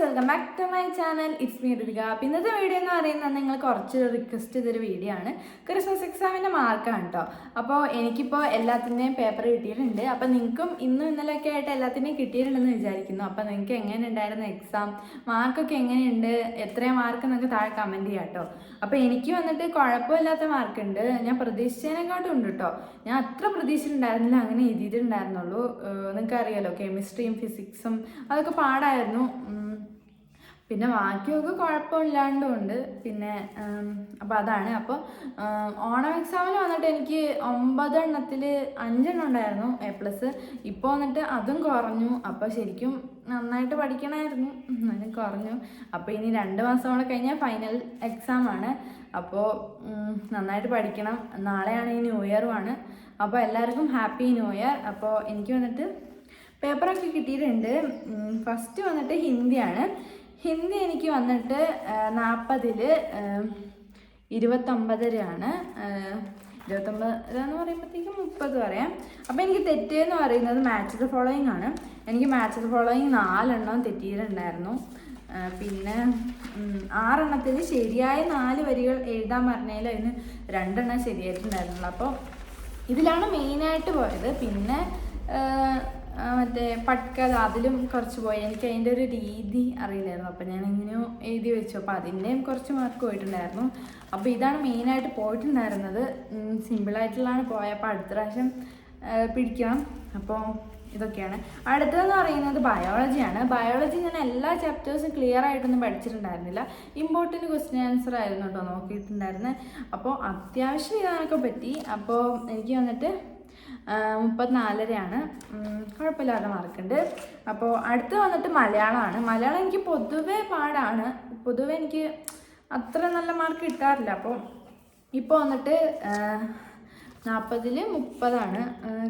Welcome back to my channel. It's me Ritika. അപ്പോൾ ഇന്നത്തെ video എന്ന് പറയുന്നത് നിങ്ങൾ കുറച്ച് റിക്വസ്റ്റ് ചെയ്തൊരു വീഡിയോ ആണ്. ക്രിസ്മസ് എക്സാമിൻ്റെ മാർക്കാണ് കേട്ടോ. അപ്പോൾ എനിക്കിപ്പോൾ എല്ലാത്തിൻ്റെയും പേപ്പർ കിട്ടിയിട്ടുണ്ട്. അപ്പോൾ നിങ്ങൾക്കും ഇന്നും ഇന്നലെയൊക്കെ ആയിട്ട് എല്ലാത്തിൻ്റെയും കിട്ടിയിട്ടുണ്ടെന്ന് വിചാരിക്കുന്നു. അപ്പോൾ നിങ്ങൾക്ക് എങ്ങനെ ഉണ്ടായിരുന്നു എക്സാം, മാർക്കൊക്കെ എങ്ങനെയുണ്ട്, എത്രയാണ് മാർക്ക് എന്നൊക്കെ താഴെ കമൻറ്റ് ചെയ്യാം കേട്ടോ. അപ്പോൾ എനിക്ക് വന്നിട്ട് കുഴപ്പമില്ലാത്ത മാർക്കുണ്ട്. ഞാൻ പ്രതീക്ഷിച്ചതിനെക്കാട്ടും ഉണ്ട് കേട്ടോ. ഞാൻ അത്ര പ്രതീക്ഷിച്ചിട്ടുണ്ടായിരുന്നില്ല, അങ്ങനെ എഴുതിയിട്ടുണ്ടായിരുന്നുള്ളൂ. നിങ്ങൾക്ക് അറിയാലോ, കെമിസ്ട്രിയും ഫിസിക്സും അതൊക്കെ പാടായിരുന്നു. പിന്നെ ബാക്കിയൊക്കെ കുഴപ്പമില്ലാണ്ടും ഉണ്ട്. പിന്നെ അപ്പോൾ അതാണ്. അപ്പോൾ ഓണം എക്സാമിന് വന്നിട്ട് എനിക്ക് 9 എണ്ണത്തിൽ 5 എണ്ണം ഉണ്ടായിരുന്നു A+. ഇപ്പോൾ വന്നിട്ട് അതും കുറഞ്ഞു. അപ്പോൾ ശരിക്കും നന്നായിട്ട് പഠിക്കണമായിരുന്നു, എന്നാലും കുറഞ്ഞു. അപ്പോൾ ഇനി 2 മാസം കൂടെ കഴിഞ്ഞാൽ ഫൈനൽ എക്സാമാണ്. അപ്പോൾ നന്നായിട്ട് പഠിക്കണം. നാളെയാണ് ഈ ന്യൂ ഇയറുമാണ്. അപ്പോൾ എല്ലാവർക്കും ഹാപ്പി ന്യൂ ഇയർ. അപ്പോൾ എനിക്ക് വന്നിട്ട് പേപ്പറൊക്കെ കിട്ടിയിട്ടുണ്ട്. ഫസ്റ്റ് വന്നിട്ട് ഹിന്ദിയാണ്. ഹിന്ദി എനിക്ക് വന്നിട്ട് 40ൽ 29 എന്ന് പറയുമ്പോഴത്തേക്കും 30 പറയാം. അപ്പോൾ എനിക്ക് തെറ്റെന്ന് പറയുന്നത് മാച്ച് ദ ഫോളോയിങ് ആണ്. എനിക്ക് മാച്ച് ദ ഫോളോയിങ് 4 എണ്ണം തെറ്റിയിട്ടുണ്ടായിരുന്നു. പിന്നെ 6 എണ്ണത്തിൽ ശരിയായ 4 വരികൾ എഴുതാൻ പറഞ്ഞതിൽ അതിന് 2 എണ്ണം ശരിയായിട്ടുണ്ടായിരുന്നുള്ളൂ. അപ്പോൾ ഇതിലാണ് മെയിനായിട്ട് പോയത്. പിന്നെ മറ്റേ പട്കഥ, അതിലും കുറച്ച് പോയി. എനിക്ക് അതിൻ്റെ ഒരു രീതി അറിയില്ലായിരുന്നു. അപ്പോൾ ഞാൻ എങ്ങനെയോ എഴുതി വെച്ചു. അപ്പോൾ അതിൻ്റെയും കുറച്ച് മാർക്ക് പോയിട്ടുണ്ടായിരുന്നു. അപ്പോൾ ഇതാണ് മെയിനായിട്ട് പോയിട്ടുണ്ടായിരുന്നത്. സിമ്പിളായിട്ടുള്ളതാണ് പോയത്. അപ്പോൾ അടുത്ത പ്രാവശ്യം പിടിക്കണം. അപ്പോൾ ഇതൊക്കെയാണ്. അടുത്തതെന്ന് പറയുന്നത് ബയോളജിയാണ്. ബയോളജി ഞാൻ എല്ലാ ചാപ്റ്റേഴ്സും ക്ലിയർ ആയിട്ടൊന്നും പഠിച്ചിട്ടുണ്ടായിരുന്നില്ല. ഇമ്പോർട്ടൻറ്റ് ക്വസ്റ്റ്യൻ ആൻസർ ആയിരുന്നു കേട്ടോ നോക്കിയിട്ടുണ്ടായിരുന്നത്. അപ്പോൾ അത്യാവശ്യം എഴുതാനൊക്കെ പറ്റി. അപ്പോൾ എനിക്ക് വന്നിട്ട് 34 കുഴപ്പമില്ലാത്ത മാർക്കുണ്ട്. അപ്പോൾ അടുത്ത് വന്നിട്ട് മലയാളമാണ്. മലയാളം എനിക്ക് പൊതുവേ പാടാണ്. പൊതുവേ എനിക്ക് അത്ര നല്ല മാർക്ക് കിട്ടാറില്ല. അപ്പോൾ ഇപ്പോൾ വന്നിട്ട് 40ൽ 30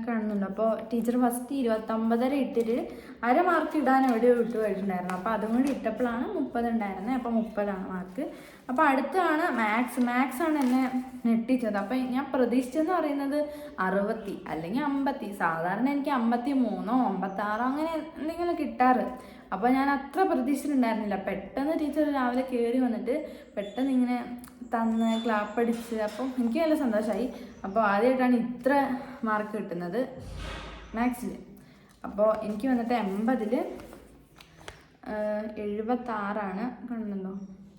കാണുന്നുണ്ട്. അപ്പോൾ ടീച്ചർ ഫസ്റ്റ് 29.5 ഇട്ടിട്ട് അര മാർക്ക് ഇടാൻ എവിടെയോ വിട്ടു പോയിട്ടുണ്ടായിരുന്നു. അപ്പോൾ അതും കൂടി ഇട്ടപ്പോഴാണ് 30 ഉണ്ടായിരുന്നത്. അപ്പോൾ 30 മാർക്ക്. അപ്പോൾ അടുത്താണ് മാത്സ് ആണ് എന്നെ ഞെട്ടിച്ചത്. അപ്പോൾ ഞാൻ പ്രതീക്ഷിച്ചെന്ന് പറയുന്നത് 60 അല്ലെങ്കിൽ 50. സാധാരണ എനിക്ക് 53 56 അങ്ങനെ എന്തെങ്കിലും കിട്ടാറ്. അപ്പോൾ ഞാൻ അത്ര പ്രതീക്ഷിച്ചിട്ടുണ്ടായിരുന്നില്ല. പെട്ടെന്ന് ടീച്ചർ രാവിലെ കയറി വന്നിട്ട് പെട്ടെന്ന് ഇങ്ങനെ തന്ന് ക്ലാപ്പ് അടിച്ച്. അപ്പോൾ എനിക്ക് നല്ല സന്തോഷമായി. അപ്പോൾ ആദ്യമായിട്ടാണ് ഇത്ര മാർക്ക് കിട്ടുന്നത് മാത്സിൽ. അപ്പോൾ എനിക്ക് വന്നിട്ട് 80ൽ 76 കണ്ടുണ്ടോ,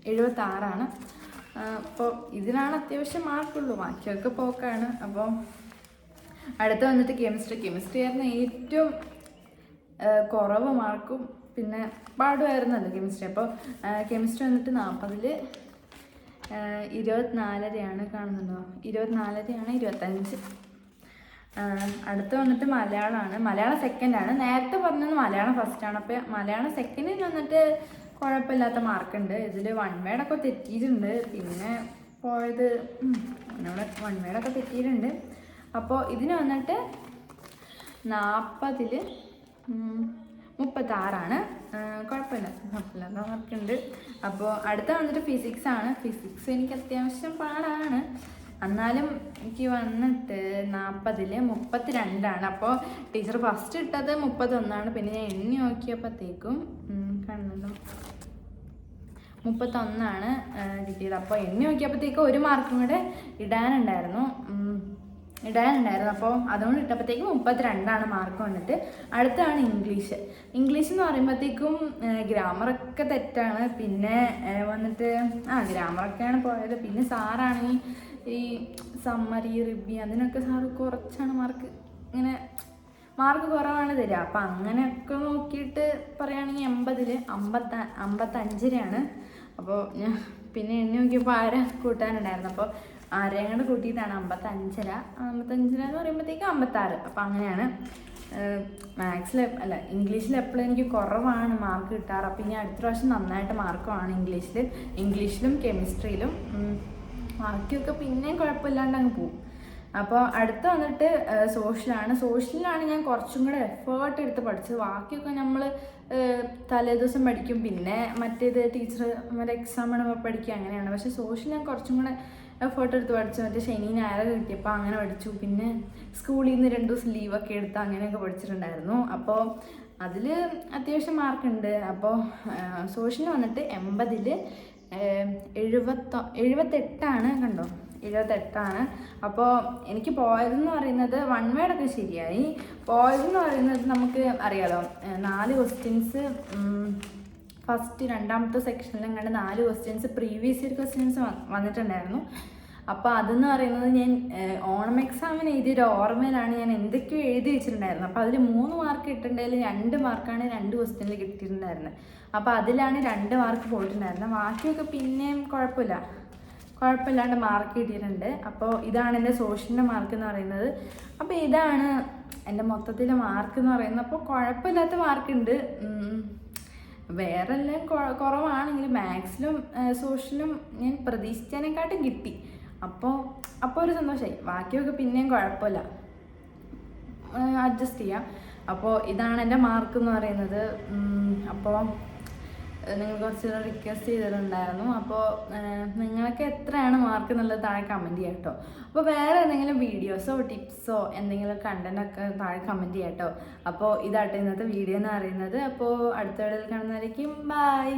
76. അപ്പോൾ ഇതിനാണ് അത്യാവശ്യം മാർക്കുള്ളൂ, ബാക്കിയൊക്കെ പോക്കാണ്. അപ്പോൾ അടുത്ത് വന്നിട്ട് കെമിസ്ട്രി ആയിരുന്നു ഏറ്റവും കുറവ് മാർക്കും. പിന്നെ പാടുമായിരുന്നല്ലോ കെമിസ്ട്രി. അപ്പോൾ കെമിസ്ട്രി വന്നിട്ട് 40ൽ 24 കാണുന്നുണ്ടോ, 24 25. അടുത്ത് വന്നിട്ട് മലയാളമാണ്. മലയാളം സെക്കൻഡാണ്. നേരത്തെ പറഞ്ഞത് മലയാളം ഫസ്റ്റാണ്. അപ്പോൾ മലയാളം സെക്കൻഡിൽ വന്നിട്ട് കുഴപ്പമില്ലാത്ത മാർക്കുണ്ട്. ഇതിൽ 1 വേർഡൊക്കെ തെറ്റിയിട്ടുണ്ട്. പിന്നെ പോയത് എന്നോട് 1 വേർഡൊക്കെ തെറ്റിയിട്ടുണ്ട്. അപ്പോൾ ഇതിന് വന്നിട്ട് 40ൽ 36 കുഴപ്പമില്ലാത്ത മാർക്കുണ്ട്. അപ്പോൾ അടുത്ത വന്നിട്ട് ഫിസിക്സാണ്. ഫിസിക്സ് എനിക്ക് അത്യാവശ്യം പാടാണ്. എന്നാലും എനിക്ക് വന്നിട്ട് 40ൽ 32. അപ്പോൾ ടീച്ചർ ഫസ്റ്റ് ഇട്ടത് 31. പിന്നെ ഞാൻ എണ്ണി നോക്കിയപ്പോഴത്തേക്കും കാണുന്നുണ്ടോ 31 കിട്ടിയത്. അപ്പോൾ എണ്ണി നോക്കിയപ്പോഴത്തേക്കും 1 മാർക്കും കൂടെ ഇടാനുണ്ടായിരുന്നു. അപ്പോൾ അതുകൊണ്ട് ഇട്ടപ്പോഴത്തേക്കും 32 മാർക്ക് വന്നിട്ട്. അടുത്താണ് ഇംഗ്ലീഷ് എന്ന് പറയുമ്പോഴത്തേക്കും ഗ്രാമറൊക്കെ തെറ്റാണ്. പിന്നെ വന്നിട്ട് ഗ്രാമറൊക്കെയാണ് പോയത്. പിന്നെ സാറാണെങ്കിൽ ഈ സമ്മറി റിവ്യൂ അതിനൊക്കെ സാറ് കുറച്ചാണ് മാർക്ക്, ഇങ്ങനെ മാർക്ക് കുറവാണ് തരിക. അപ്പം അങ്ങനെയൊക്കെ നോക്കിയിട്ട് പറയുകയാണെങ്കിൽ 80ൽ 55. അപ്പോൾ ഞാൻ പിന്നെ എണ്ണി നോക്കിയപ്പോൾ ആരാ കൂട്ടാനുണ്ടായിരുന്നു. അപ്പോൾ ആരെയും കൂടെ കൂട്ടിയിട്ടാണ് 55 എന്ന് പറയുമ്പോഴത്തേക്കും 56. അപ്പോൾ അങ്ങനെയാണ്. ഇംഗ്ലീഷിൽ എപ്പോഴും എനിക്ക് കുറവാണ് മാർക്ക് കിട്ടാറ്. അപ്പോൾ ഇനി അടുത്ത പ്രാവശ്യം നന്നായിട്ട് മാർക്കുമാണ് ഇംഗ്ലീഷിലും കെമിസ്ട്രിയിലും. ബാക്കിയൊക്കെ പിന്നെയും കുഴപ്പമില്ലാണ്ട് അങ്ങ് പോവും. അപ്പോൾ അടുത്ത് വന്നിട്ട് സോഷ്യലാണ് ഞാൻ കുറച്ചും കൂടെ എഫേർട്ട് എടുത്ത് പഠിച്ചത്. ബാക്കിയൊക്കെ നമ്മൾ തലേദിവസം പഠിക്കും, പിന്നെ മറ്റേത് ടീച്ചർ എക്സാം പഠിക്കുക, അങ്ങനെയാണ്. പക്ഷേ സോഷ്യൽ ഞാൻ കുറച്ചും കൂടെ എഫേർട്ട് എടുത്ത് പഠിച്ചു. മറ്റേ ശനി ഞായർ കിട്ടിയപ്പോൾ അങ്ങനെ പഠിച്ചു. പിന്നെ സ്കൂളിൽ നിന്ന് 2 ദിവസം ലീവൊക്കെ എടുത്ത് അങ്ങനെയൊക്കെ പഠിച്ചിട്ടുണ്ടായിരുന്നു. അപ്പോൾ അതിൽ അത്യാവശ്യം മാർക്കുണ്ട്. അപ്പോൾ സോഷ്യൽ വന്നിട്ട് 80-ൽ 78 കണ്ടോ, 78. അപ്പോൾ എനിക്ക് പോയതെന്ന് പറയുന്നത് 1 വേർഡൊക്കെ ശരിയായി. പോയതെന്ന് പറയുന്നത് നമുക്ക് അറിയാലോ, 4 ക്വസ്റ്റ്യൻസ് ഫസ്റ്റ് രണ്ടാമത്തെ സെക്ഷനിലും കണ്ട് 4 ക്വസ്റ്റ്യൻസ് പ്രീവിയസ് ഇയർ ക്വസ്റ്റ്യൻസ് വന്നിട്ടുണ്ടായിരുന്നു. അപ്പോൾ അതെന്ന് പറയുന്നത് ഞാൻ ഓണം എക്സാമിന് എഴുതിയൊരു ഓർമ്മയിലാണ് ഞാൻ എന്തൊക്കെയോ എഴുതി വെച്ചിട്ടുണ്ടായിരുന്നു. അപ്പോൾ അതിൽ 3 മാർക്ക് കിട്ടുന്നതിൽ 2 മാർക്കാണ് 2 ക്വസ്റ്റ്യനിൽ കിട്ടിയിട്ടുണ്ടായിരുന്നത്. അപ്പോൾ അതിലാണ് 2 മാർക്ക് പോയിട്ടുണ്ടായിരുന്നത്. ബാക്കിയൊക്കെ പിന്നെയും കുഴപ്പമില്ലാണ്ട് മാർക്ക് കിട്ടിയിട്ടുണ്ട്. അപ്പോൾ ഇതാണ് എൻ്റെ സോഷ്യലിൻ്റെ മാർക്ക് എന്ന് പറയുന്നത്. അപ്പോൾ ഇതാണ് എൻ്റെ മൊത്തത്തിലെ മാർക്ക് എന്ന് പറയുന്നത്. അപ്പോൾ കുഴപ്പമില്ലാത്ത മാർക്കുണ്ട്. വേറെ എല്ലാം കുറവാണെങ്കിലും മാത്സിലും സോഷ്യലും ഞാൻ പ്രതീക്ഷിച്ചതിനെക്കാട്ടും കിട്ടി. അപ്പോൾ ഒരു സന്തോഷമായി. ബാക്കിയൊക്കെ പിന്നെയും കുഴപ്പമില്ല, അഡ്ജസ്റ്റ് ചെയ്യാം. അപ്പോൾ ഇതാണ് എൻ്റെ മാർക്ക് എന്ന് പറയുന്നത്. അപ്പോൾ നിങ്ങൾ കുറച്ച് റിക്വസ്റ്റ് ചെയ്തിട്ടുണ്ടായിരുന്നു. അപ്പോൾ നിങ്ങൾക്ക് എത്രയാണ് മാർക്ക് എന്നുള്ളത് താഴെ കമൻറ്റ് ചെയ്യാം കേട്ടോ. അപ്പോൾ വേറെ എന്തെങ്കിലും വീഡിയോസോ ടിപ്സോ എന്തെങ്കിലും കണ്ടൻറ്റൊക്കെ താഴെ കമൻറ്റ് ചെയ്യാം കേട്ടോ. അപ്പോൾ ഇതാട്ടോ ഇന്നത്തെ വീഡിയോ എന്ന് പറയുന്നത്. അപ്പോൾ അടുത്ത വീഡിയോയിൽ കാണുന്നതായിരിക്കും. ബൈ.